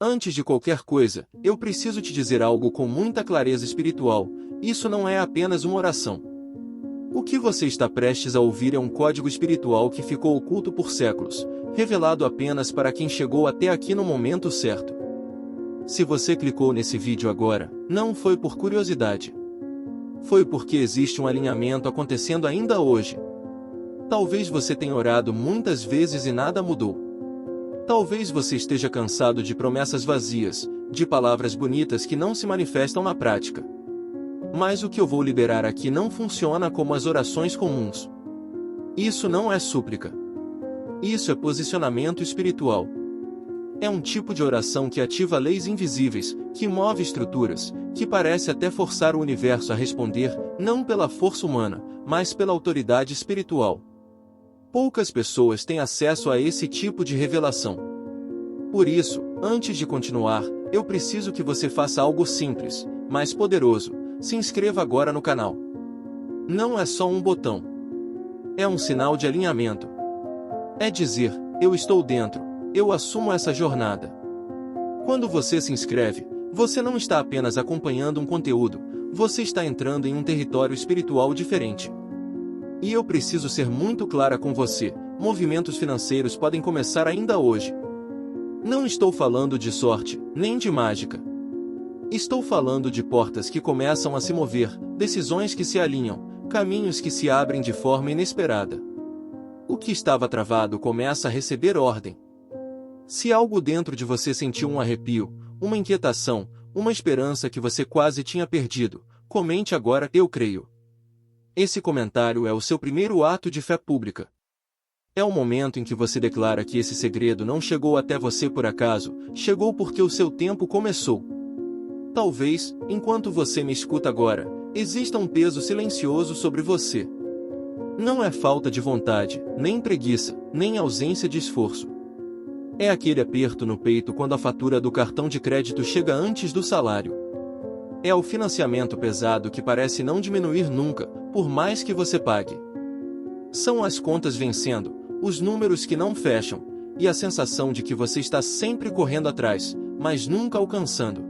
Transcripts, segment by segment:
Antes de qualquer coisa, eu preciso te dizer algo com muita clareza espiritual. Isso não é apenas uma oração. O que você está prestes a ouvir é um código espiritual que ficou oculto por séculos, revelado apenas para quem chegou até aqui no momento certo. Se você clicou nesse vídeo agora, não foi por curiosidade. Foi porque existe um alinhamento acontecendo ainda hoje. Talvez você tenha orado muitas vezes e nada mudou. Talvez você esteja cansado de promessas vazias, de palavras bonitas que não se manifestam na prática. Mas o que eu vou liberar aqui não funciona como as orações comuns. Isso não é súplica. Isso é posicionamento espiritual. É um tipo de oração que ativa leis invisíveis, que move estruturas, que parece até forçar o universo a responder, não pela força humana, mas pela autoridade espiritual. Poucas pessoas têm acesso a esse tipo de revelação. Por isso, antes de continuar, eu preciso que você faça algo simples, mas poderoso. Se inscreva agora no canal. Não é só um botão. É um sinal de alinhamento. É dizer, eu estou dentro, eu assumo essa jornada. Quando você se inscreve, você não está apenas acompanhando um conteúdo, você está entrando em um território espiritual diferente. E eu preciso ser muito clara com você, movimentos financeiros podem começar ainda hoje. Não estou falando de sorte, nem de mágica. Estou falando de portas que começam a se mover, decisões que se alinham, caminhos que se abrem de forma inesperada. O que estava travado começa a receber ordem. Se algo dentro de você sentiu um arrepio, uma inquietação, uma esperança que você quase tinha perdido, comente agora, eu creio. Esse comentário é o seu primeiro ato de fé pública. É o momento em que você declara que esse segredo não chegou até você por acaso, chegou porque o seu tempo começou. Talvez, enquanto você me escuta agora, exista um peso silencioso sobre você. Não é falta de vontade, nem preguiça, nem ausência de esforço. É aquele aperto no peito quando a fatura do cartão de crédito chega antes do salário. É o financiamento pesado que parece não diminuir nunca, por mais que você pague. São as contas vencendo, os números que não fecham, e a sensação de que você está sempre correndo atrás, mas nunca alcançando.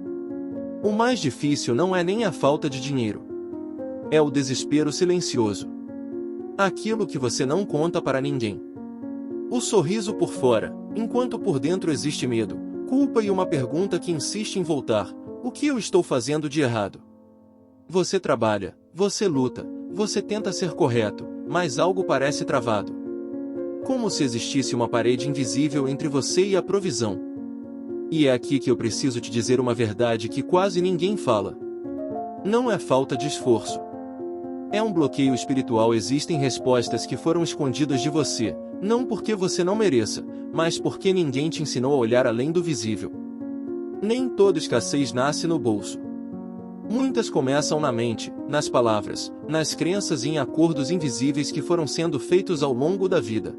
O mais difícil não é nem a falta de dinheiro. É o desespero silencioso. Aquilo que você não conta para ninguém. O sorriso por fora, enquanto por dentro existe medo, culpa e uma pergunta que insiste em voltar. O que eu estou fazendo de errado? Você trabalha, você luta, você tenta ser correto, mas algo parece travado. Como se existisse uma parede invisível entre você e a provisão. E é aqui que eu preciso te dizer uma verdade que quase ninguém fala. Não é falta de esforço. É um bloqueio espiritual. Existem respostas que foram escondidas de você, não porque você não mereça, mas porque ninguém te ensinou a olhar além do visível. Nem toda escassez nasce no bolso. Muitas começam na mente, nas palavras, nas crenças e em acordos invisíveis que foram sendo feitos ao longo da vida.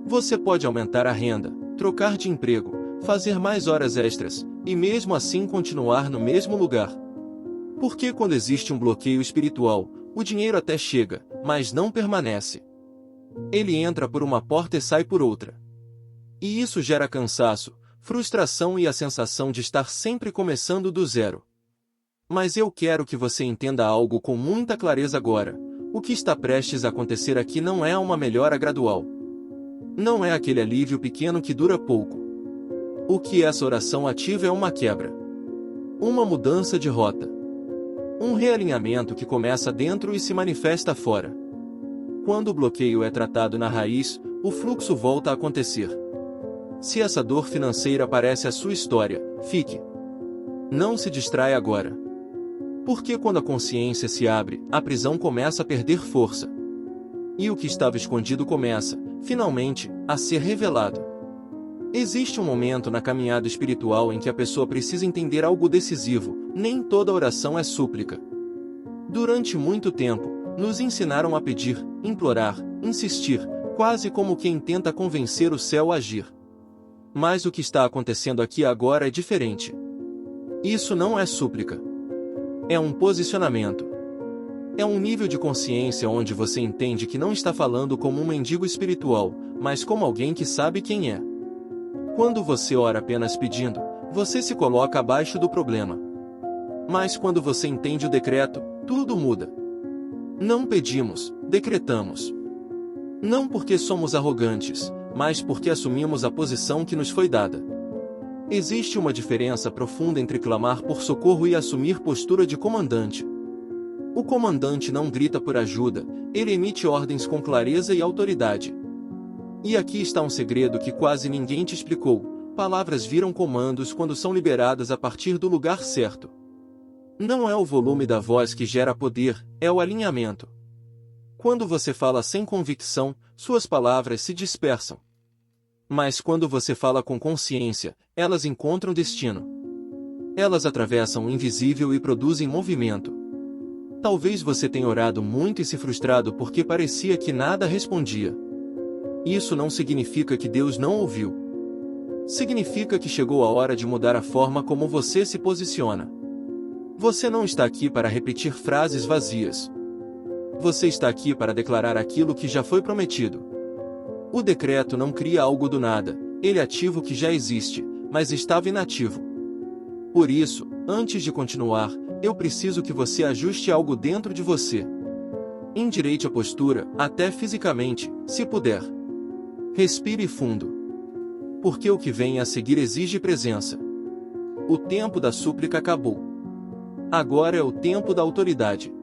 Você pode aumentar a renda, trocar de emprego, fazer mais horas extras, e mesmo assim continuar no mesmo lugar. Porque quando existe um bloqueio espiritual, o dinheiro até chega, mas não permanece. Ele entra por uma porta e sai por outra. E isso gera cansaço, frustração e a sensação de estar sempre começando do zero. Mas eu quero que você entenda algo com muita clareza agora. O que está prestes a acontecer aqui não é uma melhora gradual. Não é aquele alívio pequeno que dura pouco. O que essa oração ativa é uma quebra. Uma mudança de rota. Um realinhamento que começa dentro e se manifesta fora. Quando o bloqueio é tratado na raiz, o fluxo volta a acontecer. Se essa dor financeira parece a sua história, fique. Não se distrai agora. Porque quando a consciência se abre, a prisão começa a perder força. E o que estava escondido começa, finalmente, a ser revelado. Existe um momento na caminhada espiritual em que a pessoa precisa entender algo decisivo. Nem toda oração é súplica. Durante muito tempo, nos ensinaram a pedir, implorar, insistir, quase como quem tenta convencer o céu a agir. Mas o que está acontecendo aqui agora é diferente. Isso não é súplica. É um posicionamento. É um nível de consciência onde você entende que não está falando como um mendigo espiritual, mas como alguém que sabe quem é. Quando você ora apenas pedindo, você se coloca abaixo do problema. Mas quando você entende o decreto, tudo muda. Não pedimos, decretamos. Não porque somos arrogantes, mas porque assumimos a posição que nos foi dada. Existe uma diferença profunda entre clamar por socorro e assumir postura de comandante. O comandante não grita por ajuda, ele emite ordens com clareza e autoridade. E aqui está um segredo que quase ninguém te explicou: palavras viram comandos quando são liberadas a partir do lugar certo. Não é o volume da voz que gera poder, é o alinhamento. Quando você fala sem convicção, suas palavras se dispersam. Mas quando você fala com consciência, elas encontram destino. Elas atravessam o invisível e produzem movimento. Talvez você tenha orado muito e se frustrado porque parecia que nada respondia. Isso não significa que Deus não ouviu. Significa que chegou a hora de mudar a forma como você se posiciona. Você não está aqui para repetir frases vazias. Você está aqui para declarar aquilo que já foi prometido. O decreto não cria algo do nada, ele ativa o que já existe, mas estava inativo. Por isso, antes de continuar, eu preciso que você ajuste algo dentro de você. Endireite a postura, até fisicamente, se puder. Respire fundo. Porque o que vem a seguir exige presença. O tempo da súplica acabou. Agora é o tempo da autoridade.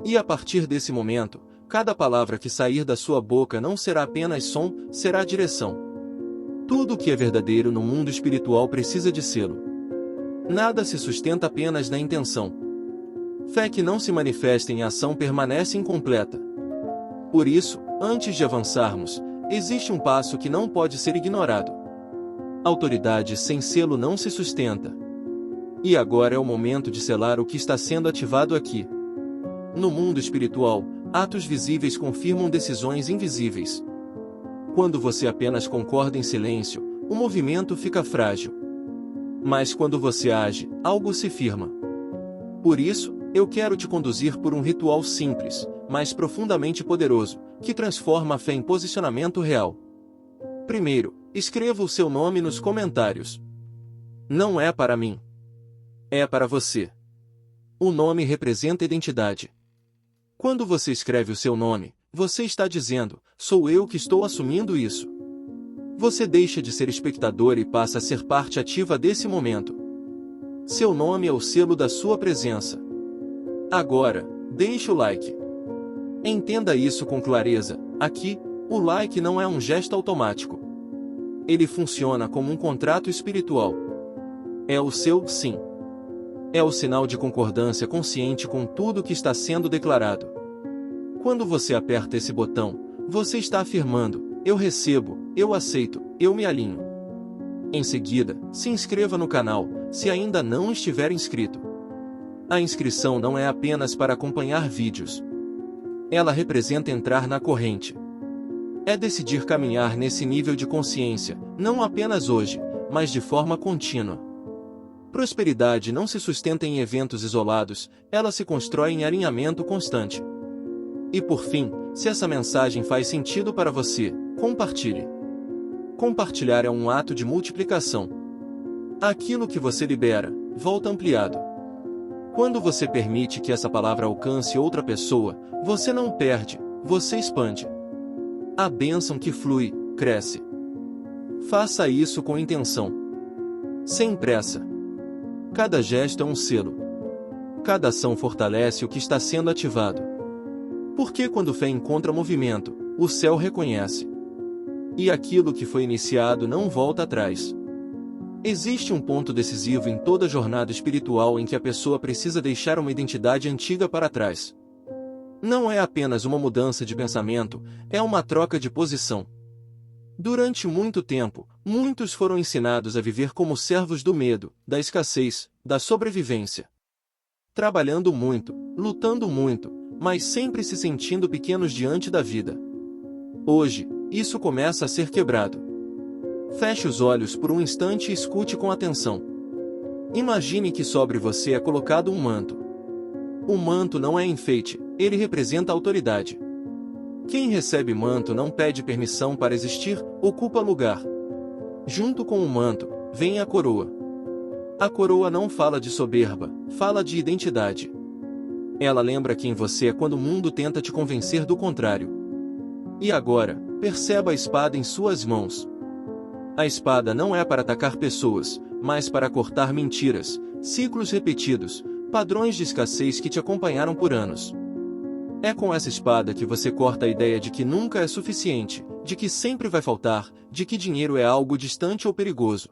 E a partir desse momento, cada palavra que sair da sua boca não será apenas som, será direção. Tudo o que é verdadeiro no mundo espiritual precisa de selo. Nada se sustenta apenas na intenção. Fé que não se manifesta em ação permanece incompleta. Por isso, antes de avançarmos, existe um passo que não pode ser ignorado. Autoridade sem selo não se sustenta. E agora é o momento de selar o que está sendo ativado aqui. No mundo espiritual, atos visíveis confirmam decisões invisíveis. Quando você apenas concorda em silêncio, o movimento fica frágil. Mas quando você age, algo se firma. Por isso, eu quero te conduzir por um ritual simples, mas profundamente poderoso, que transforma a fé em posicionamento real. Primeiro, escreva o seu nome nos comentários. Não é para mim. É para você. O nome representa identidade. Quando você escreve o seu nome, você está dizendo: sou eu que estou assumindo isso. Você deixa de ser espectador e passa a ser parte ativa desse momento. Seu nome é o selo da sua presença. Agora, deixe o like. Entenda isso com clareza: aqui, o like não é um gesto automático. Ele funciona como um contrato espiritual. É o seu sim. É o sinal de concordância consciente com tudo que está sendo declarado. Quando você aperta esse botão, você está afirmando: eu recebo, eu aceito, eu me alinho. Em seguida, se inscreva no canal, se ainda não estiver inscrito. A inscrição não é apenas para acompanhar vídeos. Ela representa entrar na corrente. É decidir caminhar nesse nível de consciência, não apenas hoje, mas de forma contínua. Prosperidade não se sustenta em eventos isolados, ela se constrói em alinhamento constante. E por fim, se essa mensagem faz sentido para você, compartilhe. Compartilhar é um ato de multiplicação. Aquilo que você libera, volta ampliado. Quando você permite que essa palavra alcance outra pessoa, você não perde, você expande. A bênção que flui, cresce. Faça isso com intenção. Sem pressa. Cada gesto é um selo. Cada ação fortalece o que está sendo ativado. Porque quando fé encontra movimento, o céu reconhece. E aquilo que foi iniciado não volta atrás. Existe um ponto decisivo em toda jornada espiritual em que a pessoa precisa deixar uma identidade antiga para trás. Não é apenas uma mudança de pensamento, é uma troca de posição. Durante muito tempo, muitos foram ensinados a viver como servos do medo, da escassez, da sobrevivência. Trabalhando muito, lutando muito, mas sempre se sentindo pequenos diante da vida. Hoje, isso começa a ser quebrado. Feche os olhos por um instante e escute com atenção. Imagine que sobre você é colocado um manto. O manto não é enfeite, ele representa autoridade. Quem recebe manto não pede permissão para existir, ocupa lugar. Junto com o manto, vem a coroa. A coroa não fala de soberba, fala de identidade. Ela lembra quem você é quando o mundo tenta te convencer do contrário. E agora, perceba a espada em suas mãos. A espada não é para atacar pessoas, mas para cortar mentiras, ciclos repetidos, padrões de escassez que te acompanharam por anos. É com essa espada que você corta a ideia de que nunca é suficiente, de que sempre vai faltar, de que dinheiro é algo distante ou perigoso.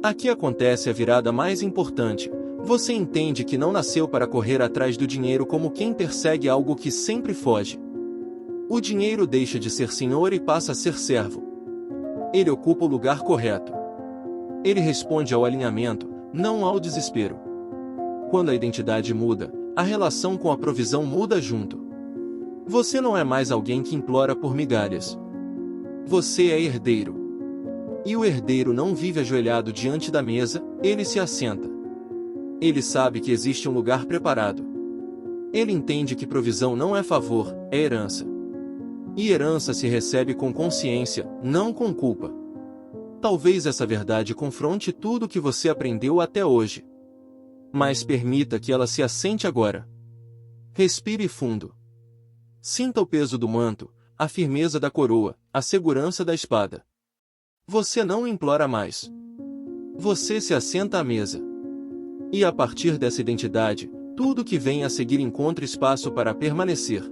Aqui acontece a virada mais importante. Você entende que não nasceu para correr atrás do dinheiro como quem persegue algo que sempre foge. O dinheiro deixa de ser senhor e passa a ser servo. Ele ocupa o lugar correto. Ele responde ao alinhamento, não ao desespero. Quando a identidade muda, a relação com a provisão muda junto. Você não é mais alguém que implora por migalhas. Você é herdeiro. E o herdeiro não vive ajoelhado diante da mesa, ele se assenta. Ele sabe que existe um lugar preparado. Ele entende que provisão não é favor, é herança. E herança se recebe com consciência, não com culpa. Talvez essa verdade confronte tudo o que você aprendeu até hoje. Mas permita que ela se assente agora. Respire fundo. Sinta o peso do manto, a firmeza da coroa, a segurança da espada. Você não implora mais. Você se assenta à mesa. E a partir dessa identidade, tudo que vem a seguir encontra espaço para permanecer.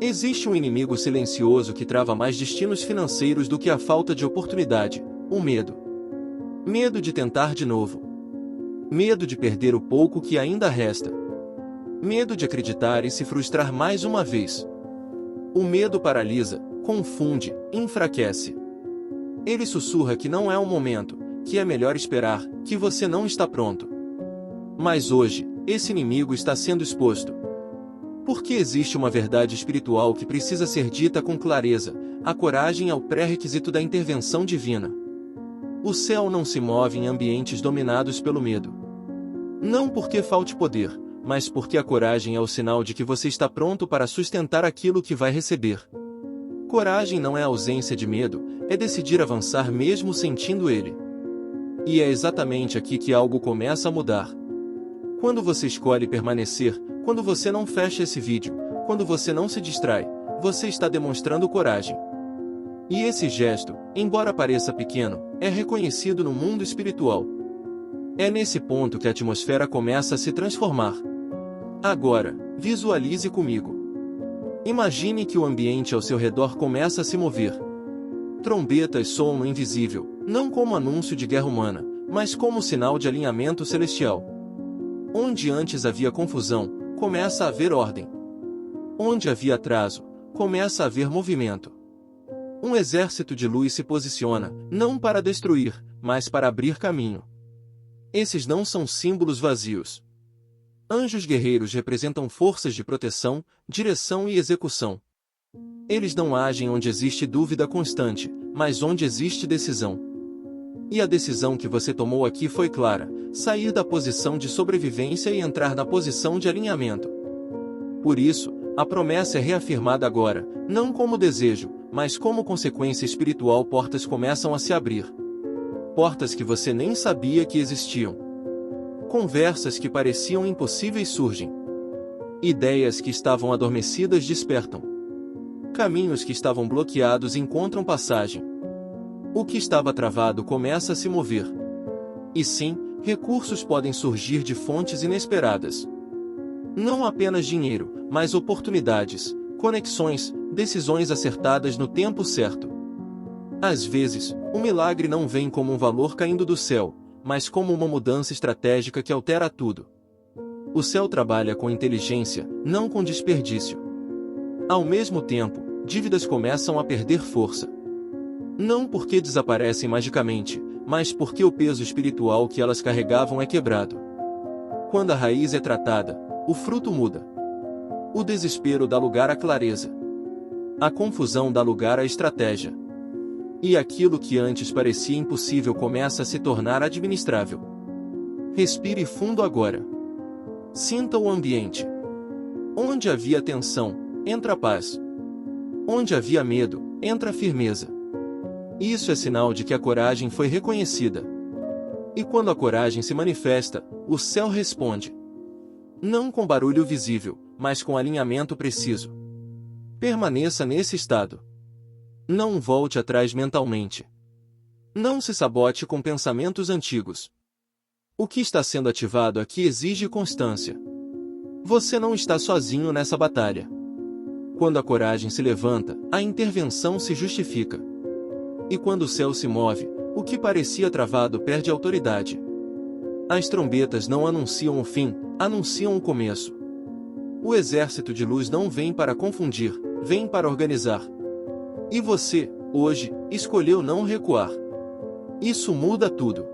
Existe um inimigo silencioso que trava mais destinos financeiros do que a falta de oportunidade, o medo. Medo de tentar de novo. Medo de perder o pouco que ainda resta. Medo de acreditar e se frustrar mais uma vez. O medo paralisa, confunde, enfraquece. Ele sussurra que não é o momento, que é melhor esperar, que você não está pronto. Mas hoje, esse inimigo está sendo exposto. Porque existe uma verdade espiritual que precisa ser dita com clareza: a coragem é o pré-requisito da intervenção divina. O céu não se move em ambientes dominados pelo medo. Não porque falte poder, mas porque a coragem é o sinal de que você está pronto para sustentar aquilo que vai receber. Coragem não é ausência de medo, é decidir avançar mesmo sentindo ele. E é exatamente aqui que algo começa a mudar. Quando você escolhe permanecer, quando você não fecha esse vídeo, quando você não se distrai, você está demonstrando coragem. E esse gesto, embora pareça pequeno, é reconhecido no mundo espiritual. É nesse ponto que a atmosfera começa a se transformar. Agora, visualize comigo. Imagine que o ambiente ao seu redor começa a se mover. Trombetas soam no invisível, não como anúncio de guerra humana, mas como sinal de alinhamento celestial. Onde antes havia confusão, começa a haver ordem. Onde havia atraso, começa a haver movimento. Um exército de luz se posiciona, não para destruir, mas para abrir caminho. Esses não são símbolos vazios. Anjos guerreiros representam forças de proteção, direção e execução. Eles não agem onde existe dúvida constante, mas onde existe decisão. E a decisão que você tomou aqui foi clara: sair da posição de sobrevivência e entrar na posição de alinhamento. Por isso, a promessa é reafirmada agora, não como desejo, mas como consequência espiritual. Portas começam a se abrir. Portas que você nem sabia que existiam. Conversas que pareciam impossíveis surgem. Ideias que estavam adormecidas despertam. Caminhos que estavam bloqueados encontram passagem. O que estava travado começa a se mover. E sim, recursos podem surgir de fontes inesperadas. Não apenas dinheiro, mas oportunidades, conexões, decisões acertadas no tempo certo. Às vezes, o milagre não vem como um valor caindo do céu, mas como uma mudança estratégica que altera tudo. O céu trabalha com inteligência, não com desperdício. Ao mesmo tempo, dívidas começam a perder força. Não porque desaparecem magicamente, mas porque o peso espiritual que elas carregavam é quebrado. Quando a raiz é tratada, o fruto muda. O desespero dá lugar à clareza. A confusão dá lugar à estratégia. E aquilo que antes parecia impossível começa a se tornar administrável. Respire fundo agora. Sinta o ambiente. Onde havia tensão, entra a paz. Onde havia medo, entra a firmeza. Isso é sinal de que a coragem foi reconhecida. E quando a coragem se manifesta, o céu responde. Não com barulho visível, mas com alinhamento preciso. Permaneça nesse estado. Não volte atrás mentalmente. Não se sabote com pensamentos antigos. O que está sendo ativado aqui exige constância. Você não está sozinho nessa batalha. Quando a coragem se levanta, a intervenção se justifica. E quando o céu se move, o que parecia travado perde autoridade. As trombetas não anunciam o fim, anunciam o começo. O exército de luz não vem para confundir, vem para organizar. E você, hoje, escolheu não recuar. Isso muda tudo.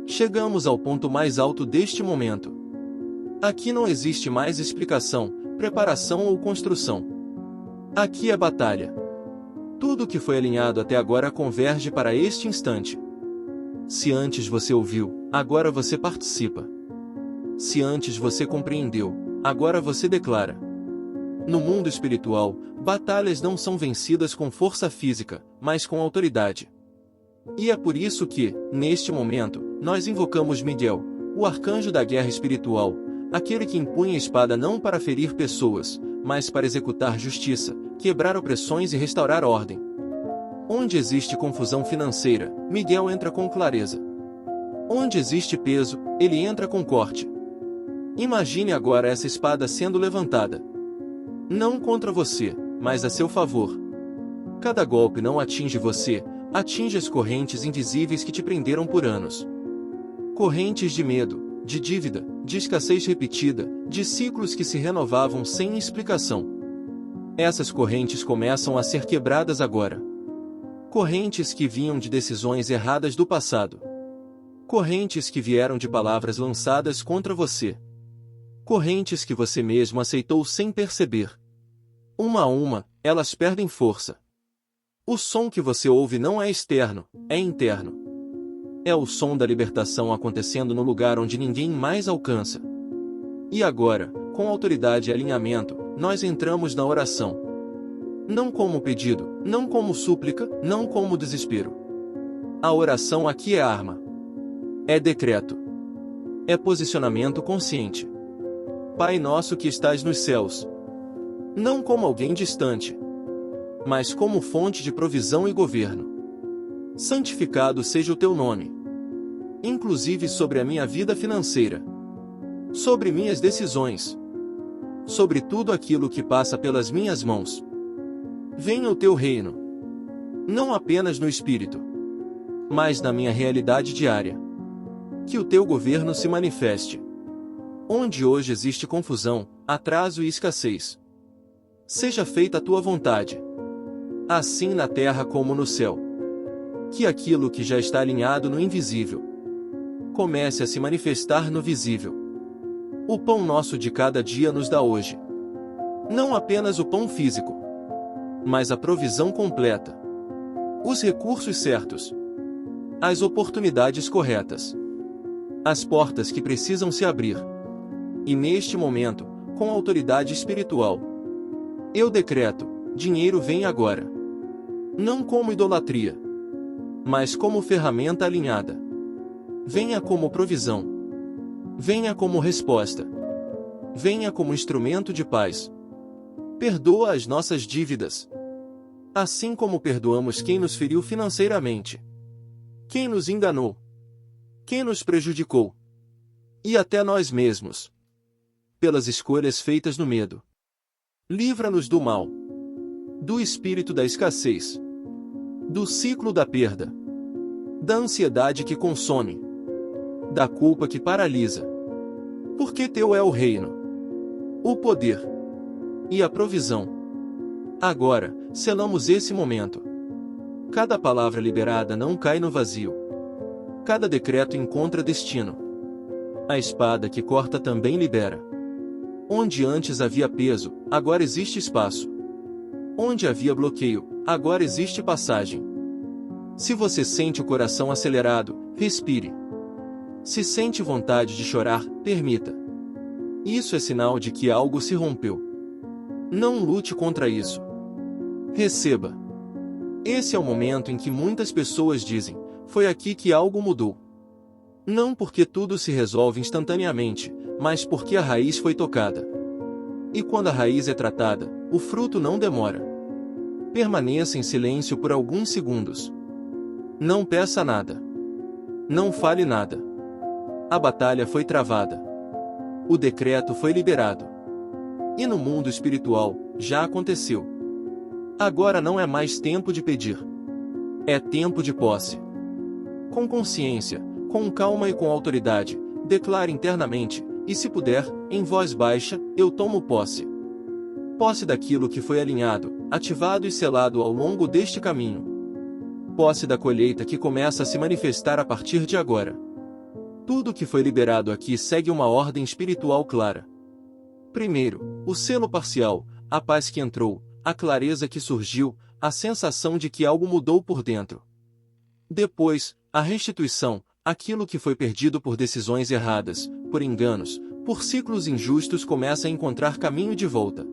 Chegamos ao ponto mais alto deste momento. Aqui não existe mais explicação, preparação ou construção. Aqui é batalha. Tudo que foi alinhado até agora converge para este instante. Se antes você ouviu, agora você participa. Se antes você compreendeu, agora você declara. No mundo espiritual, batalhas não são vencidas com força física, mas com autoridade. E é por isso que, neste momento, nós invocamos Miguel, o arcanjo da guerra espiritual, aquele que empunha a espada não para ferir pessoas, mas para executar justiça, quebrar opressões e restaurar ordem. Onde existe confusão financeira, Miguel entra com clareza. Onde existe peso, ele entra com corte. Imagine agora essa espada sendo levantada. Não contra você, mas a seu favor. Cada golpe não atinge você, atinge as correntes invisíveis que te prenderam por anos. Correntes de medo, de dívida, de escassez repetida, de ciclos que se renovavam sem explicação. Essas correntes começam a ser quebradas agora. Correntes que vinham de decisões erradas do passado. Correntes que vieram de palavras lançadas contra você. Correntes que você mesmo aceitou sem perceber. Uma a uma, elas perdem força. O som que você ouve não é externo, é interno. É o som da libertação acontecendo no lugar onde ninguém mais alcança. E agora, com autoridade e alinhamento, nós entramos na oração. Não como pedido, não como súplica, não como desespero. A oração aqui é arma. É decreto. É posicionamento consciente. Pai nosso que estás nos céus. Não como alguém distante, mas como fonte de provisão e governo. Santificado seja o teu nome. Inclusive sobre a minha vida financeira. Sobre minhas decisões. Sobre tudo aquilo que passa pelas minhas mãos. Venha o teu reino. Não apenas no espírito, mas na minha realidade diária. Que o teu governo se manifeste. Onde hoje existe confusão, atraso e escassez. Seja feita a tua vontade. Assim na terra como no céu. Que aquilo que já está alinhado no invisível comece a se manifestar no visível. O pão nosso de cada dia nos dá hoje. Não apenas o pão físico, mas a provisão completa. Os recursos certos. As oportunidades corretas. As portas que precisam se abrir. E neste momento, com autoridade espiritual, eu decreto: dinheiro vem agora. Não como idolatria, mas como ferramenta alinhada. Venha como provisão. Venha como resposta. Venha como instrumento de paz. Perdoa as nossas dívidas, assim como perdoamos quem nos feriu financeiramente, quem nos enganou, quem nos prejudicou, e até nós mesmos, pelas escolhas feitas no medo. Livra-nos do mal, do espírito da escassez, do ciclo da perda, da ansiedade que consome, da culpa que paralisa. Porque teu é o reino, o poder e a provisão. Agora, selamos esse momento. Cada palavra liberada não cai no vazio. Cada decreto encontra destino. A espada que corta também libera. Onde antes havia peso, agora existe espaço. Onde havia bloqueio, agora existe passagem. Se você sente o coração acelerado, respire. Se sente vontade de chorar, permita. Isso é sinal de que algo se rompeu. Não lute contra isso. Receba. Esse é o momento em que muitas pessoas dizem: foi aqui que algo mudou. Não porque tudo se resolve instantaneamente, mas porque a raiz foi tocada. E quando a raiz é tratada, o fruto não demora. Permaneça em silêncio por alguns segundos. Não peça nada. Não fale nada. A batalha foi travada. O decreto foi liberado. E no mundo espiritual, já aconteceu. Agora não é mais tempo de pedir. É tempo de posse. Com consciência, com calma e com autoridade, declare internamente, e se puder, em voz baixa, eu tomo posse. Posse daquilo que foi alinhado, ativado e selado ao longo deste caminho. Posse da colheita que começa a se manifestar a partir de agora. Tudo que foi liberado aqui segue uma ordem espiritual clara. Primeiro, o selo parcial, a paz que entrou, a clareza que surgiu, a sensação de que algo mudou por dentro. Depois, a restituição, aquilo que foi perdido por decisões erradas, por enganos, por ciclos injustos começa a encontrar caminho de volta.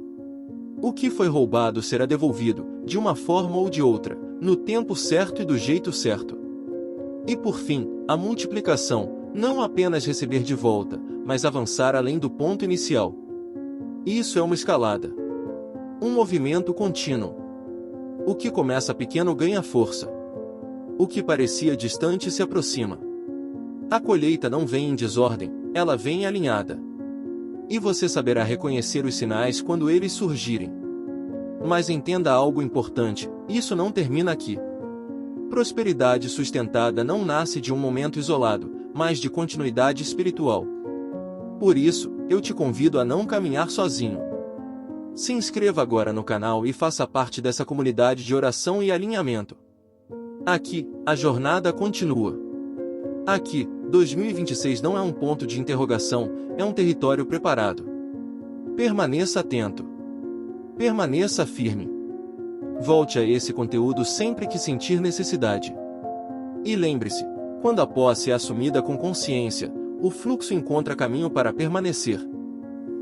O que foi roubado será devolvido, de uma forma ou de outra, no tempo certo e do jeito certo. E por fim, a multiplicação, não apenas receber de volta, mas avançar além do ponto inicial. Isso é uma escalada. Um movimento contínuo. O que começa pequeno ganha força. O que parecia distante se aproxima. A colheita não vem em desordem, ela vem alinhada. E você saberá reconhecer os sinais quando eles surgirem. Mas entenda algo importante, isso não termina aqui. Prosperidade sustentada não nasce de um momento isolado, mas de continuidade espiritual. Por isso, eu te convido a não caminhar sozinho. Se inscreva agora no canal e faça parte dessa comunidade de oração e alinhamento. Aqui, a jornada continua. Aqui, 2026 não é um ponto de interrogação, é um território preparado. Permaneça atento. Permaneça firme. Volte a esse conteúdo sempre que sentir necessidade. E lembre-se, quando a posse é assumida com consciência, o fluxo encontra caminho para permanecer.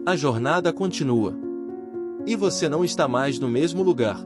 A jornada continua. E você não está mais no mesmo lugar.